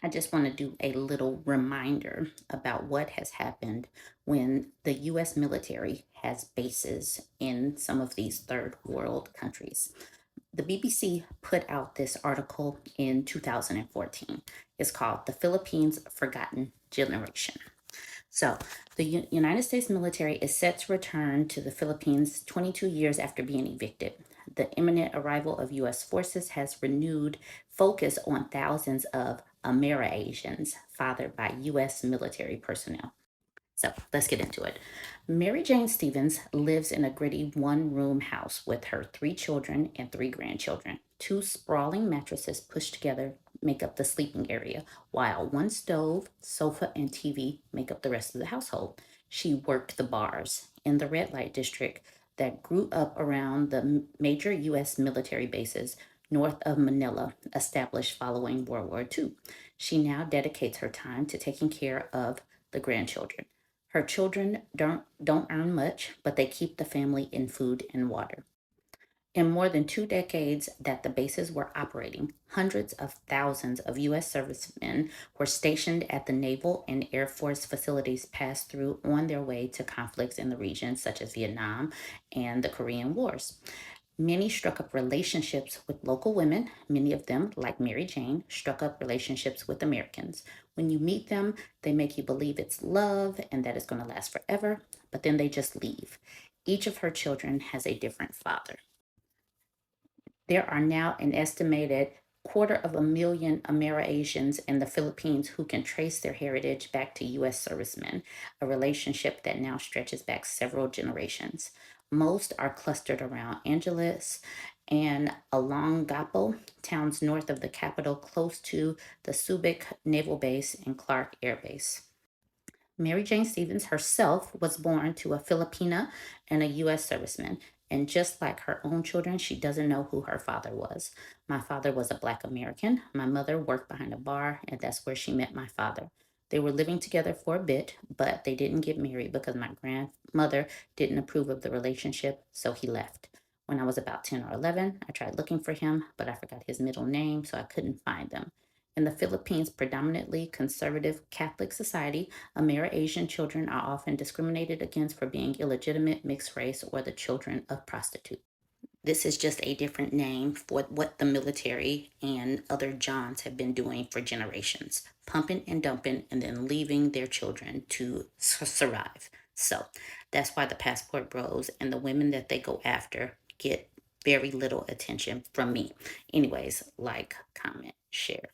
I just want to do a little reminder about what has happened when the US military has bases in some of these third world countries. The BBC put out this article in 2014. It's called The Philippines Forgotten Generation. So, the United States military is set to return to the Philippines 22 years after being evicted. The imminent arrival of U.S. forces has renewed focus on thousands of Ameri-Asians fathered by U.S. military personnel. So let's get into it. Mary Jane Stevens lives in a gritty one room house with her three children and three grandchildren. Two sprawling mattresses pushed together make up the sleeping area, while one stove, sofa, and TV make up the rest of the household. She worked the bars in the red light district that grew up around the major U.S. military bases north of Manila, established following World War II. She now dedicates her time to taking care of the grandchildren. Her children don't earn much, but they keep the family in food and water. In more than 2 decades that the bases were operating, hundreds of thousands of U.S. servicemen were stationed at the naval and air force facilities passed through on their way to conflicts in the region, such as Vietnam and the Korean Wars. Many struck up relationships with local women. Many of them, like Mary Jane, struck up relationships with Americans. When you meet them, they make you believe it's love and that it's going to last forever, but then they just leave. Each of her children has a different father. There are now an estimated 250,000 Ameri-Asians in the Philippines who can trace their heritage back to U.S. servicemen, a relationship that now stretches back several generations. Most are clustered around Angeles and Olongapo, towns north of the capital, close to the Subic Naval Base and Clark Air Base. Mary Jane Stevens herself was born to a Filipina and a U.S. serviceman. And just like her own children, she doesn't know who her father was. My father was a Black American. My mother worked behind a bar, and that's where she met my father. They were living together for a bit, but they didn't get married because my grandmother didn't approve of the relationship, so he left. When I was about 10 or 11, I tried looking for him, but I forgot his middle name, so I couldn't find them. In the Philippines' predominantly conservative Catholic society, Ameri-Asian children are often discriminated against for being illegitimate, mixed race, or the children of prostitutes. This is just a different name for what the military and other Johns have been doing for generations, pumping and dumping and then leaving their children to survive. So that's why the passport bros and the women that they go after get very little attention from me. Anyways, like, comment, share.